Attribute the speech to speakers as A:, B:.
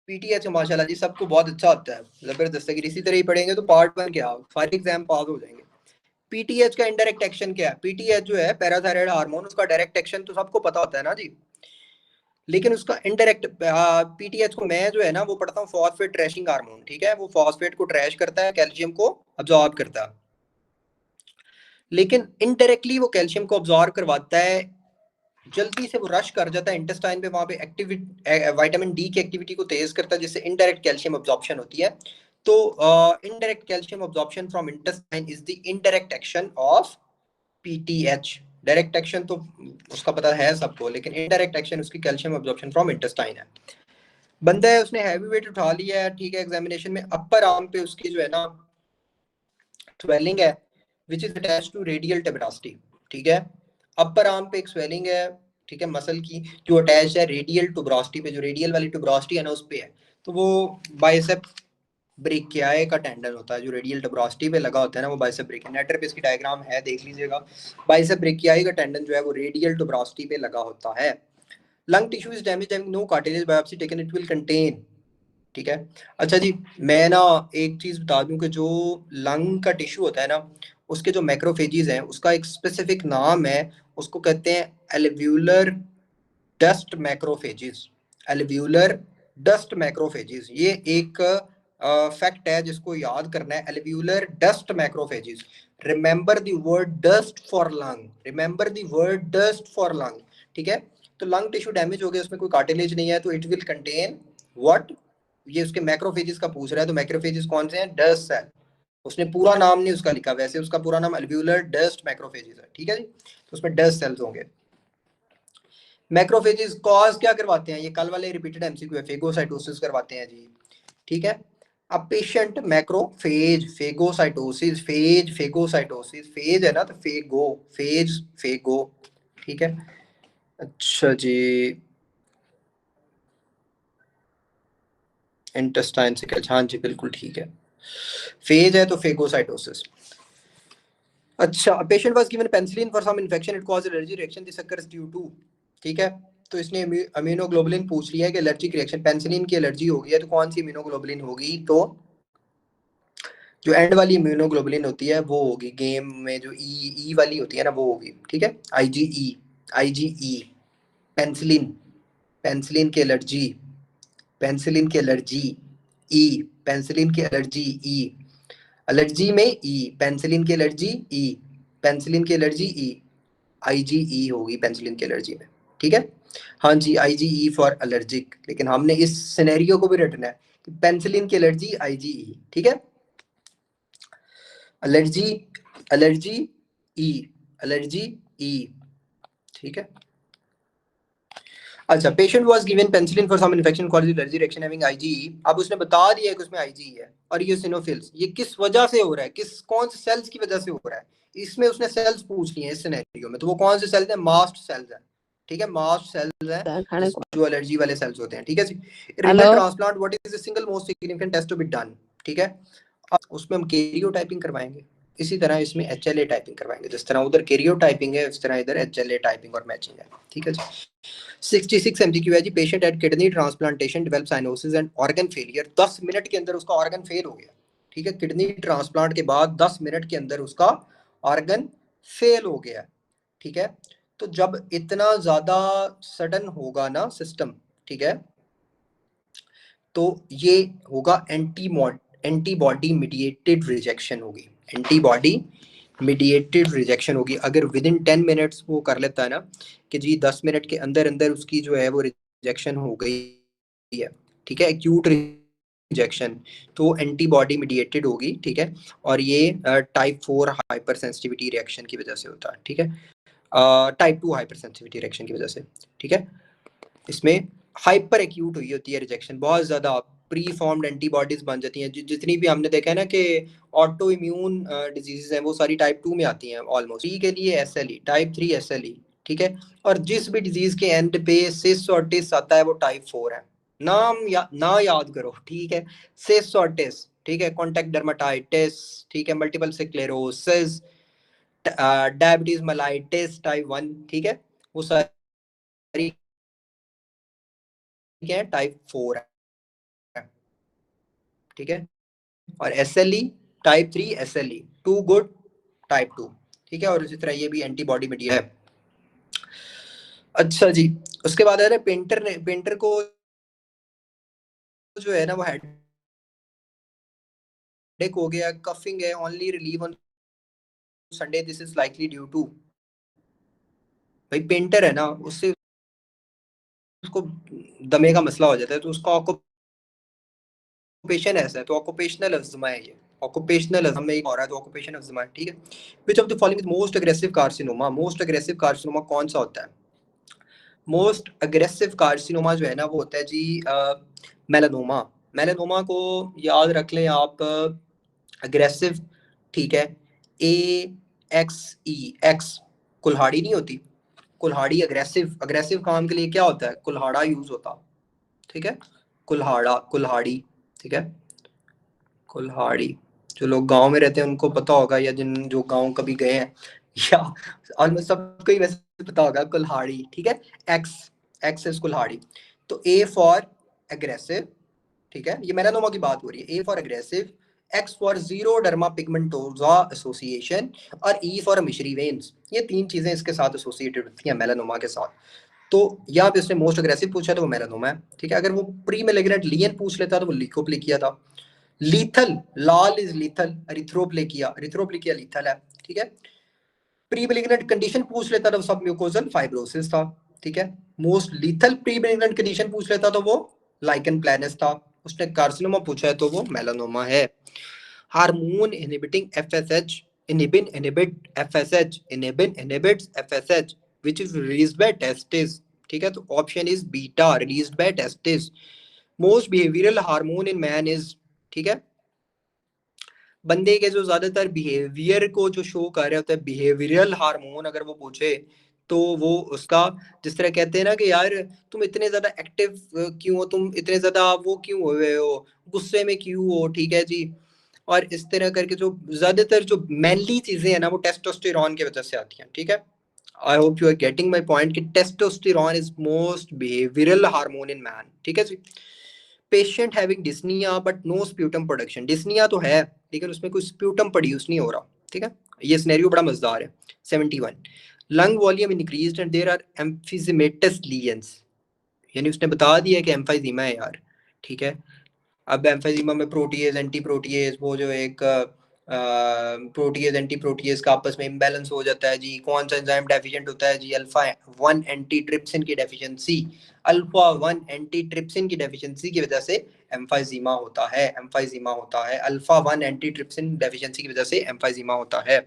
A: PTH माशाल्लाह जी सबको बहुत अच्छा होता है, जबरदस्त। अगर इसी तरह ही पढ़ेंगे तो पार्ट 1 क्या सारे एग्जाम पास हो जाएंगे। पीटीएच का इनडायरेक्ट एक्शन क्या है? पीटीएच जो है पैराथायराइड हार्मोन, उसका डायरेक्ट एक्शन तो सबको पता होता है ना जी, लेकिन उसका इनडायरेक्ट पीटीएच को मैं जो है ना वो पढ़ता हूँ फॉस्फेट ट्रैशिंग हार्मोन, ठीक है। वो फॉस्फेट को ट्रैश करता है, कैल्शियम को अब्जॉर्ब करता है, लेकिन इनडायरेक्टली वो कैल्शियम को अब्जॉर्ब करवाता है, जल्दी से वो रश कर जाता है इंटेस्टाइन पे, वहां पे एक्टिविटी विटामिन डी की एक्टिविटी को तेज करता है, जिससे इनडायरेक्ट कैल्शियम अब्जॉर्प्शन होती है। तो indirect calcium absorption from intestine is the indirect action of PTH. Direct action तो उसका पता है सबको, लेकिन इनडायरेक्ट एक्शन उसकी कैल्शियम अब्जॉर्प्शन फ्रॉम इंटेस्टाइन है। बंदा है उसने हैवी वेट उठा लिया है, ठीक है, एग्जामिनेशन में अपर आर्म पे उसकी जो है ना स्वेलिंग है which is attach to radial tuberosity, ठीक है। अपर आर्म पे एक स्वेलिंग है, ठीक है, मसल की, जो अटैच है रेडियल टुब्रास्टी पे, जो रेडियल वाली टुब्रास्टी है ना उस पे है। तो वो बाइसेप ब्रेकियाई का टेंडन होता है जो रेडियल टुब्रास्टी पे लगा होता है ना, वो बाइसेप ब्रेकियाई, नेटर पे इसकी डायग्राम है देख लीजिएगा। बाइसेप ब्रेकियाई का टेंडन जो है वो रेडियल टुब्रास्टी पे लगा होता है। Lung tissue is damage and no cartilage biopsy taken it will contain, ठीक है। अच्छा जी, मैं ना एक चीज बता दूं कि जो लंग का टिश्यू होता है ना उसके जो मैक्रोफेजेस हैं उसका एक स्पेसिफिक नाम है, उसको कहते हैं alveolar dust macrophages. Alveolar dust macrophages, ये एक फैक्ट है जिसको याद करना है, alveolar dust macrophages. Remember the word dust for lung, remember the word dust for lung, ठीक है। तो लंग टिश्यू डैमेज हो गया, उसमें कोई कार्टिलेज नहीं है, तो इट विल कंटेन व्हाट, ये उसके मैक्रोफेजेस का पूछ रहा है, तो मैक्रोफेजेस कौन से हैं? Dust cell. उसने पूरा नाम नहीं उसका लिखा, वैसे उसका पूरा नाम अल्वियोलर डस्ट मैक्रोफेजेस है, ठीक है जी। तो उसमें डस्ट सेल्स होंगे। मैक्रोफेजेस कॉज क्या करवाते हैं? ये कल वाले रिपीटेड एमसीक्यू है, फेगोसाइटोसिस करवाते हैं जी, ठीक है। अब patient macrophage phagocytosis, phase phagocytosis, phase है ना तो फेगो, फेज फेगो, ठीक है। अच्छा जी, इंटेस्टाइन से हाँ जी बिल्कुल ठीक है, फेज है तो फेगोसाइटोसिस। अच्छा, patient was given penicillin for some infection, it cause allergy reaction, this occurs due to, ठीक है। तो इसने अमीनोग्लोबुलिन पूछ लिया है कि एलर्जिक रिएक्शन, पेनिसिलिन की एलर्जी हो गई है तो कौन सी इम्यूनोग्लोबुलिन होगी? तो जो एंड वाली इम्यूनोग्लोबुलिन होती है वो होगी, गेम में जो ई वाली होती है ना वो होगी, ठीक है, आईजीई, आईजीई। पेनिसिलिन, पेनिसिलिन की एलर्जी, पेनिसिलिन की एलर्जी ई, पेनिसिलिन की एलर्जी ई, एलर्जी में ई, पेनिसिलिन की एलर्जी ई, पेनिसिलिन की एलर्जी ई, आईजीई होगी पेनिसिलिन की एलर्जी में, ठीक है। हाँ जी, आईजीई फॉर एलर्जिक, लेकिन हमने इस सिनेरियो को भी रटना है, पेनिसिलिन की एलर्जी आईजीई, ठीक है। Allergy, allergy E, allergy E, ठीक है। अच्छा, patient was given penicillin for some infection called allergy reaction having IgE. अब उसने बता दिया है कि उसमें आईजीई है और ये सिनोफिल्स, ये किस वजह से हो रहा है, किस कौन से सेल्स की वजह से हो रहा है? इसमें उसने सेल्स पूछ लिए इस सिनेरियो में, तो वो कौन से सेल्स हैं? मास्ट सेल्स हैं, ठीक है, मास्ट सेल्स हैं जो एलर्जी वाले सेल्स होते हैं, ठीक है जी। Renal transplant what is the single most significant test to be done, ठीक है। उसमें हम कैरियो टाइपिंग करवाएंगे, इसी तरह इसमें एचएलए टाइपिंग करवाएंगे, जिस तरह उधर कैरियो टाइपिंग है उस तरह इधर एचएलए टाइपिंग और मैचिंग है, ठीक है जी। 66 एमसीक्यू है जी, patient at kidney transplantation develop cyanosis and organ failure, 10 minute के अंदर उसका ऑर्गन फेल हो गया, ठीक है। किडनी ट्रांसप्लांट के बाद 10 मिनट के अंदर उसका ऑर्गन फेल हो गया, ठीक है। तो जब इतना ज्यादा सडन होगा ना सिस्टम, ठीक है, तो ये होगा एंटीबॉडी मीडिएटेड रिजेक्शन होगी, एंटीबॉडी मीडिएटेड रिजेक्शन होगी। अगर विद इन 10 मिनट्स वो कर लेता है ना कि जी 10 मिनट के अंदर अंदर उसकी जो है वो रिजेक्शन हो गई है, ठीक है, एक्यूट रिजेक्शन, तो एंटीबॉडी मीडिएटेड होगी, ठीक है। और ये टाइप 4 हाइपर सेंसिटिविटी रिएक्शन की वजह से होता है, ठीक है, टाइप 2 हाइपर सेंसिटिविटी रिएक्शन की वजह से, ठीक है। इसमें हाइपर एक्यूट हुई होती है रिजेक्शन, बहुत ज्यादा प्री फॉर्म्ड एंटीबॉडीज बन जाती हैं, जितनी भी हमने देखा है ना कि ऑटो इम्यून डिजीजेज हैं वो सारी टाइप 2 में आती हैं ऑलमोस्ट। टी के लिए एसएलई, टाइप 3 एसएलई, ठीक है। और जिस भी डिजीज के एंड पे सिस और टिस आता है वो टाइप 4 है। ना याद करो, ठीक है, सिस और टिस, ठीक है, कॉन्टैक्ट डर्माटाइटिस, ठीक है, multiple sclerosis, diabetes mellitus type 1, ठीक है, वो सारी क्या है? टाइप 4 है। ठीक है, और SLE type 3 SLE to good type 2, ठीक है, और इसी तरह ये भी एंटीबॉडी मीडिया है। अच्छा जी, उसके बाद है पेंटर को जो है ना वो हेडेक हो गया, कफिंग है, only relieve on Sunday, this is likely due to, भाई पेंटर है ना, उससे उसको दमे का मसला हो जाता है, तो उसका ऑक्यूपेशन ऐसा है, तो ऑक्यूपेशनल अस्थमा है ये, ऑक्यूपेशनल अस्थमा में हो रहा है तो ऑक्यूपेशन अस्थमा है, ठीक है। Which of the following most aggressive carcinoma, most aggressive carcinoma कौन सा होता है? मोस्ट अग्रेसिव कार्सिनोमा जो है ना वो होता है जी मेलानोमा। मेलानोमा को याद रख लें आप, अग्रेसिव, ठीक है, AXE, कुल्हाड़ी नहीं होती, कुल्हाड़ी अग्रेसिव, अग्रेसिव काम के लिए क्या होता है, कुल्हाड़ा यूज होता, ठीक है, कुल्हाड़ा, कुल्हाड़ी, ठीक है, कुल्हाड़ी। जो लोग गांव में रहते हैं उनको पता होगा, या जिन जो गांव कभी गए हैं या ऑलमोस्ट सबको ही वैसे पता होगा कुल्हाड़ी, ठीक है। एक्स, एक्स इज कुल्हाड़ी। तो ए फॉर एग्रेसिव, ठीक है, ये मेलानोमा की बात हो रही है, A for aggressive, X for xeroderma pigmentosa association, और ई फॉर मिश्री वेन्स। ये तीन चीजें इसके साथ एसोसिएटेड होती हैं मेलानोमा के साथ। तो यहाँ पे उसने मोस्ट अग्रेसिव पूछा तो वो मेलानोमा है, ठीक है। अगर वो प्री मेलिग्नेंट लियन पूछ लेता तो वो ल्यूकोप्लेकिया था। लीथल, लाल is lethal, erythroplakia, erythroplakia lethal है, ठीक है। प्री मेलिग्नेंट कंडीशन पूछ लेता तो सब म्यूकोजल फाइब्रोसिस था, ठीक है। Most lethal pre malignant condition पूछ लेता तो वो लाइकन प्लैनस था। उसने कार्सिनोमा पूछा है तो वो मेलानोमा है। Hormone inhibiting FSH, inhibit FSH, inhibits FSH which is released by testis, ठीक है। तो option is beta, released by testis. Most behavioural hormone in man is, ठीक है, बंदे के जो ज्यादातर बिहेवियर को जो शो कर रहे होते हैं, बिहेवियरल हार्मोन अगर वो पूछे तो वो उसका, जिस तरह कहते हैं ना कि यार तुम इतने ज्यादा एक्टिव क्यों हो, तुम इतने ज्यादा वो क्यों हुए हो, गुस्से में क्यों हो, ठीक है जी। और इस तरह करके जो ज्यादातर जो मैनली चीजें हैं ना वो टेस्टोस्टेरॉन की वजह से आती हैं, ठीक है। I hope you are getting my point कि testosterone is most behavioural hormone in man, ठीक है जी। Patient having dyspnoea but no sputum production, dyspnoea तो है लेकिन उसमें कोई स्प्यूटम प्रोड्यूस नहीं हो रहा, ठीक है। ये सिनेरियो बड़ा मजेदार है। 71, lung volume increased and there are emphysematous lesions, यानी उसने बता दिया कि एम्फाइजीमा है यार, ठीक है। अब एम्फाइजीमा में प्रोटीएज एंटी प्रोटीएज, वो जो एक प्रोटीएज एंटी प्रोटीएज का आपस में इम्बैलेंस हो जाता है जी। कौन सा एंजाइम डेफिशिएंट होता है जी? अल्फा 1 एंटी ट्रिप्सिन की डेफिशिएंसी, अल्फा 1 एंटी ट्रिप्सिन की डेफिशिएंसी की वजह से एम्फाइजीमा होता है, एम्फाइजीमा होता है, अल्फा 1 एंटी ट्रिप्सिन डेफिशिएंसी की वजह से एम्फाइजीमा होता है।